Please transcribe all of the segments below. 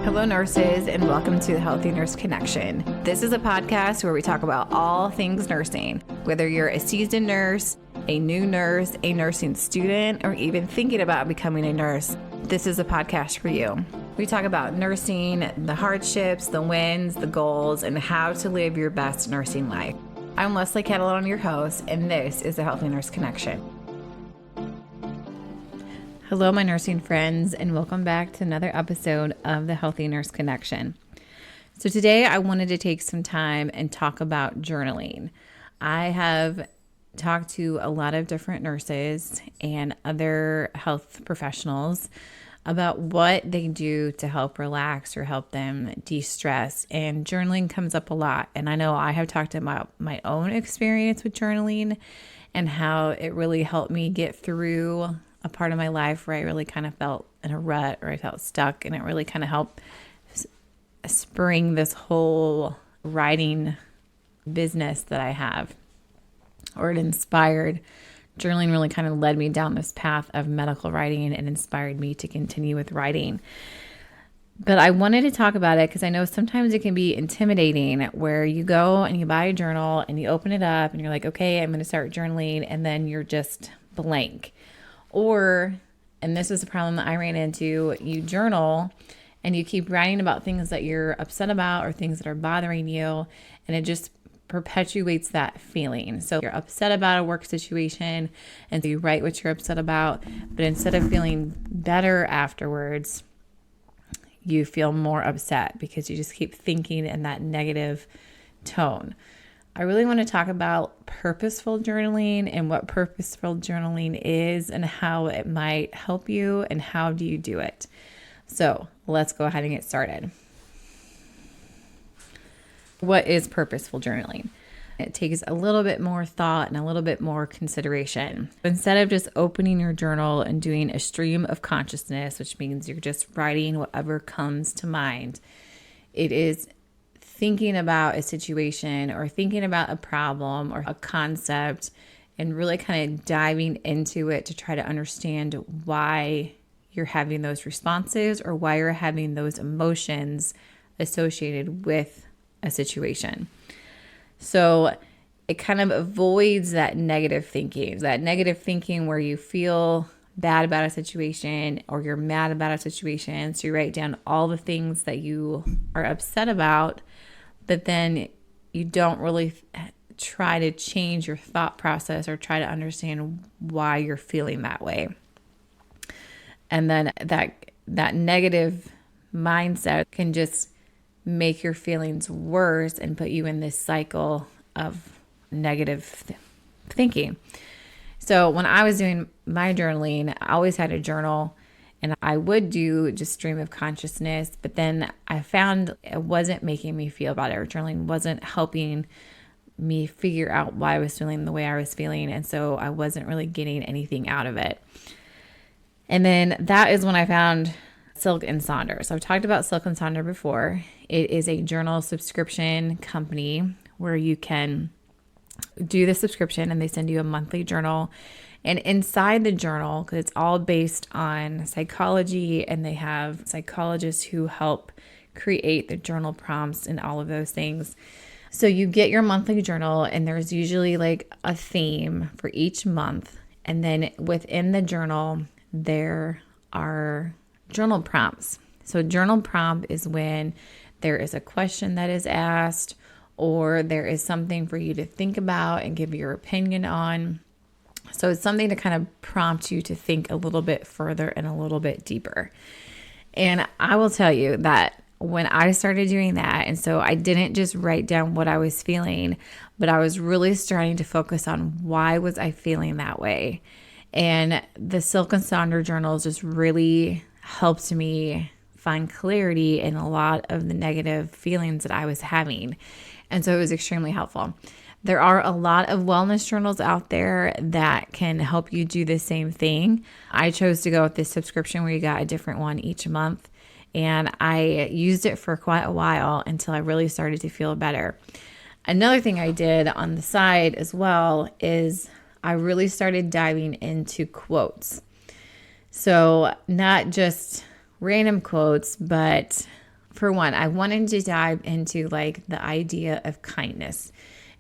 Hello, nurses, and welcome to the Healthy Nurse Connection. This is a podcast where we talk about all things nursing, whether you're a seasoned nurse, a new nurse, a nursing student, or even thinking about becoming a nurse. This is a podcast for you. We talk about nursing, the hardships, the wins, the goals, and how to live your best nursing life. I'm Leslie Catalone, your host, and this is the Healthy Nurse Connection. Hello, my nursing friends, and welcome back to another episode of the Healthy Nurse Connection. So today I wanted to take some time and talk about journaling. I have talked to a lot of different nurses and other health professionals about what they do to help relax or help them de-stress, and journaling comes up a lot. And I know I have talked about my own experience with journaling and how it really helped me get through a part of my life where I really kind of felt in a rut or I felt stuck, and it really kind of helped spring this whole writing business that I have, or it inspired. Journaling really kind of led me down this path of medical writing and inspired me to continue with writing. But I wanted to talk about it because I know sometimes it can be intimidating where you go and you buy a journal and you open it up and you're like, okay, I'm going to start journaling, and then you're just blank. Or, and this is a problem that I ran into, you journal and you keep writing about things that you're upset about or things that are bothering you, and it just perpetuates that feeling. So you're upset about a work situation and so you write what you're upset about, but instead of feeling better afterwards, you feel more upset because you just keep thinking in that negative tone. I really want to talk about purposeful journaling and what purposeful journaling is and how it might help you and how do you do it. So let's go ahead and get started. What is purposeful journaling? It takes a little bit more thought and a little bit more consideration. Instead of just opening your journal and doing a stream of consciousness, which means you're just writing whatever comes to mind, it is thinking about a situation or thinking about a problem or a concept and really kind of diving into it to try to understand why you're having those responses or why you're having those emotions associated with a situation. So it kind of avoids that negative thinking where you feel bad about a situation or you're mad about a situation. So you write down all the things that you are upset about, but then you don't really try to change your thought process or try to understand why you're feeling that way. And then that negative mindset can just make your feelings worse and put you in this cycle of negative thinking. So when I was doing my journaling, I always had a journal. And I would do just stream of consciousness, but then I found it wasn't making me feel better. Journaling wasn't helping me figure out why I was feeling the way I was feeling. And so I wasn't really getting anything out of it. And then that is when I found Silk and Sonder. So I've talked about Silk and Sonder before. It is a journal subscription company where you can do the subscription and they send you a monthly journal. And inside the journal, because it's all based on psychology and they have psychologists who help create the journal prompts and all of those things. So you get your monthly journal and there's usually like a theme for each month. And then within the journal, there are journal prompts. So journal prompt is when there is a question that is asked or there is something for you to think about and give your opinion on. So it's something to kind of prompt you to think a little bit further and a little bit deeper. And I will tell you that when I started doing that, and so I didn't just write down what I was feeling, but I was really starting to focus on why was I feeling that way. And the Silk and Sonder journals just really helped me find clarity in a lot of the negative feelings that I was having. And so it was extremely helpful. There are a lot of wellness journals out there that can help you do the same thing. I chose to go with this subscription where you got a different one each month. And I used it for quite a while until I really started to feel better. Another thing I did on the side as well is I really started diving into quotes. So not just random quotes, but For one, I wanted to dive into like the idea of kindness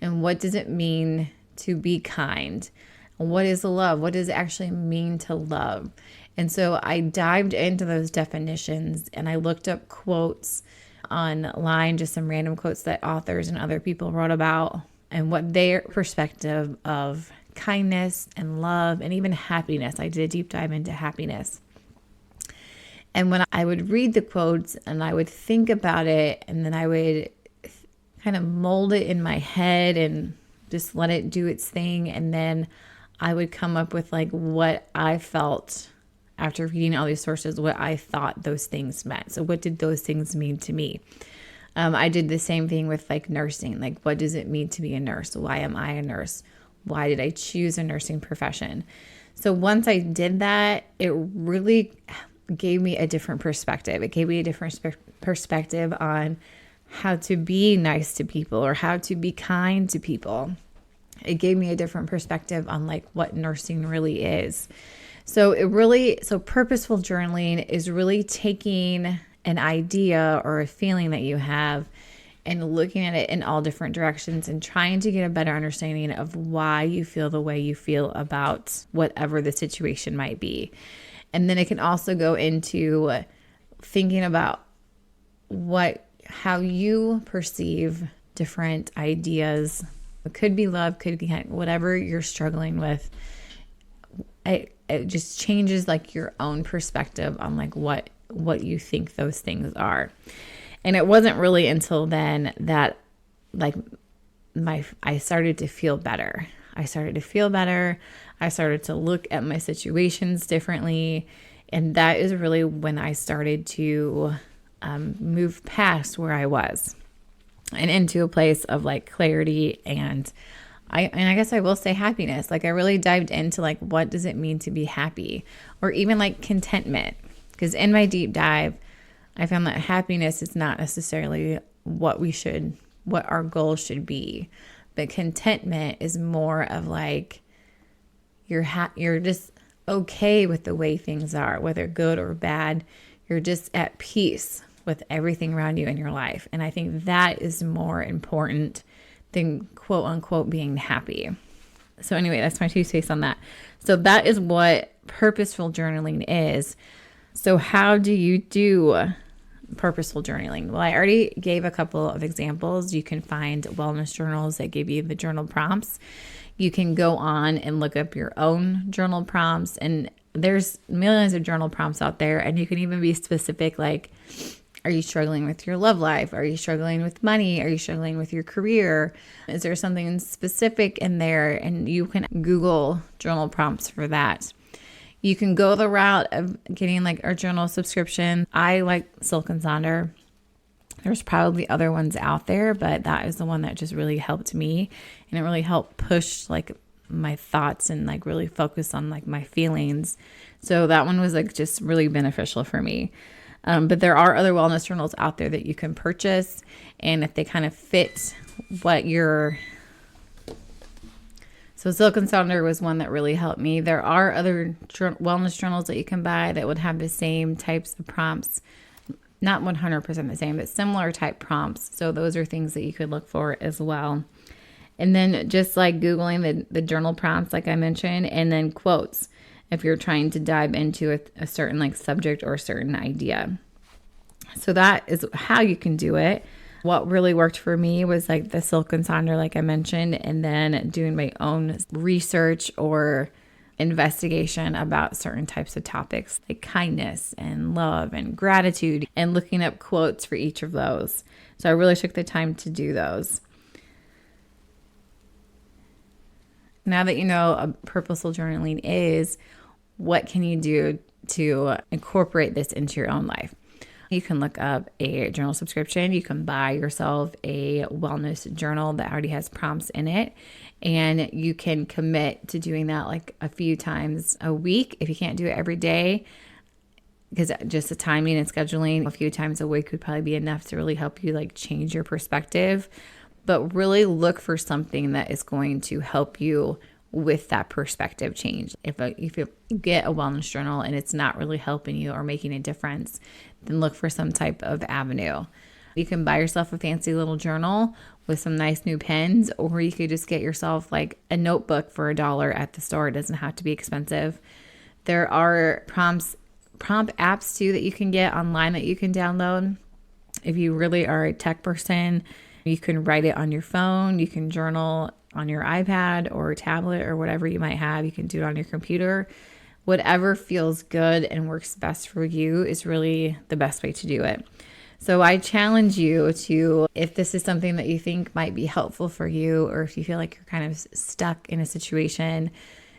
and what does it mean to be kind? What is love? What does it actually mean to love? And so I dived into those definitions and I looked up quotes online, just some random quotes that authors and other people wrote about and what their perspective of kindness and love and even happiness. I did a deep dive into happiness. And when I would read the quotes and I would think about it and then I would kind of mold it in my head and just let it do its thing. And then I would come up with like what I felt after reading all these sources, what I thought those things meant. So what did those things mean to me? I did the same thing with like nursing. Like, what does it mean to be a nurse? Why am I a nurse? Why did I choose a nursing profession? So once I did that, it really gave me a different perspective. It gave me a different perspective on how to be nice to people or how to be kind to people. It gave me a different perspective on like what nursing really is. So purposeful journaling is really taking an idea or a feeling that you have and looking at it in all different directions and trying to get a better understanding of why you feel the way you feel about whatever the situation might be. And then it can also go into thinking about how you perceive different ideas. It could be love, could be whatever you're struggling with. It just changes like your own perspective on like what you think those things are. And it wasn't really until then that like I started to feel better. I started to look at my situations differently. And that is really when I started to move past where I was and into a place of like clarity and I guess I will say happiness. Like I really dived into like, what does it mean to be happy? Or even like contentment. Because in my deep dive, I found that happiness is not necessarily what our goal should be. But contentment is more of like, you're just okay with the way things are, whether good or bad. You're just at peace with everything around you in your life. And I think that is more important than quote unquote being happy. So anyway, that's my 2 cents on that. So that is what purposeful journaling is. So how do you do purposeful journaling? Well, I already gave a couple of examples. You can find wellness journals that give you the journal prompts. You can go on and look up your own journal prompts, and there's millions of journal prompts out there, and you can even be specific, like, are you struggling with your love life? Are you struggling with money? Are you struggling with your career? Is there something specific in there? And you can Google journal prompts for that. You can go the route of getting like a journal subscription. I like Silk and Sonder. There's probably other ones out there, but that is the one that just really helped me. And it really helped push like my thoughts and like really focus on like my feelings. So that one was like just really beneficial for me. But there are other wellness journals out there that you can purchase. And if they kind of fit what you're... So Silk and Sonder was one that really helped me. There are other wellness journals that you can buy that would have the same types of prompts. Not 100% the same, but similar type prompts. So those are things that you could look for as well. And then just like Googling the journal prompts, like I mentioned, and then quotes if you're trying to dive into a certain like subject or a certain idea. So that is how you can do it. What really worked for me was like the Silk and Sonder, like I mentioned, and then doing my own research or investigation about certain types of topics like kindness and love and gratitude and looking up quotes for each of those. So I really took the time to do those. Now that you know what purposeful journaling is, what can you do to incorporate this into your own life? You can look up a journal subscription. You can buy yourself a wellness journal that already has prompts in it. And you can commit to doing that like a few times a week. If you can't do it every day, because just the timing and scheduling, a few times a week would probably be enough to really help you like change your perspective. But really look for something that is going to help you with that perspective change. If you get a wellness journal and it's not really helping you or making a difference, then look for some type of avenue. You can buy yourself a fancy little journal with some nice new pens, or you could just get yourself like a notebook for $1 at the store. It doesn't have to be expensive. There are prompt apps too that you can get online that you can download. If you really are a tech person, you can write it on your phone. You can journal on your iPad or tablet or whatever you might have. You can do it on your computer. Whatever feels good and works best for you is really the best way to do it. So I challenge you to, if this is something that you think might be helpful for you, or if you feel like you're kind of stuck in a situation,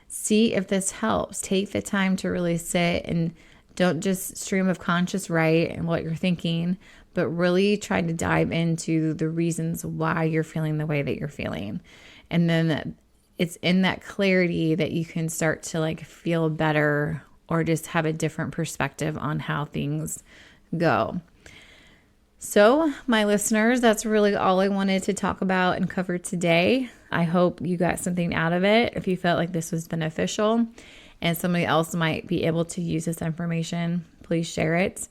see if this helps. Take the time to really sit and don't just stream of conscious write and what you're thinking, but really try to dive into the reasons why you're feeling the way that you're feeling. And then it's in that clarity that you can start to like feel better or just have a different perspective on how things go. So, my listeners, that's really all I wanted to talk about and cover today. I hope you got something out of it. If you felt like this was beneficial and somebody else might be able to use this information, please share it.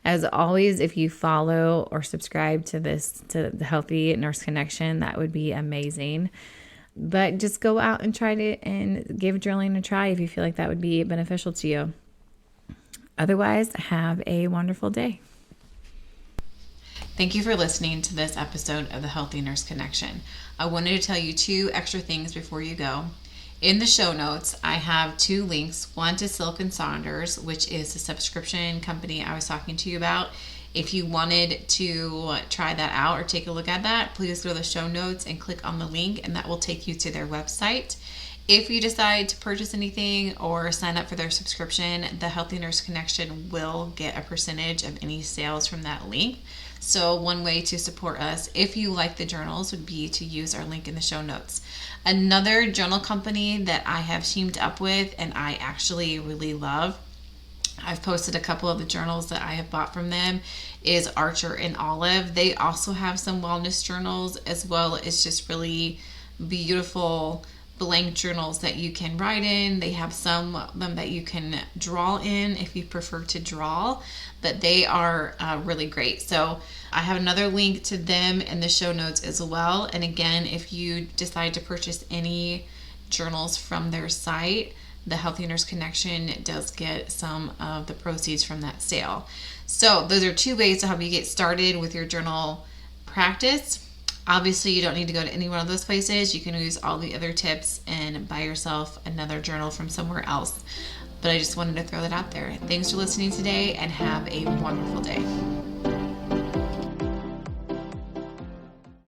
As always, if you follow or subscribe to the Healthy Nurse Connection, that would be amazing. But just go out and try to and give journaling a try if you feel like that would be beneficial to you. Otherwise, have a wonderful day. Thank you for listening to this episode of the Healthy Nurse Connection. I wanted to tell you 2 extra things before you go. In the show notes, I have 2 links. One to Silk and Sonder, which is the subscription company I was talking to you about. If you wanted to try that out or take a look at that, please go to the show notes and click on the link, and that will take you to their website. If you decide to purchase anything or sign up for their subscription, the Healthy Nurse Connection will get a percentage of any sales from that link. So one way to support us, if you like the journals, would be to use our link in the show notes. Another journal company that I have teamed up with and I actually really love, I've posted a couple of the journals that I have bought from them, is Archer and Olive. They also have some wellness journals as well as just really beautiful blank journals that you can write in. They have some of them that you can draw in if you prefer to draw, but they are really great. So I have another link to them in the show notes as well. And again, if you decide to purchase any journals from their site, the Healthy Nurse Connection does get some of the proceeds from that sale. So those are 2 ways to help you get started with your journal practice. Obviously, you don't need to go to any one of those places. You can use all the other tips and buy yourself another journal from somewhere else. But I just wanted to throw that out there. Thanks for listening today and have a wonderful day.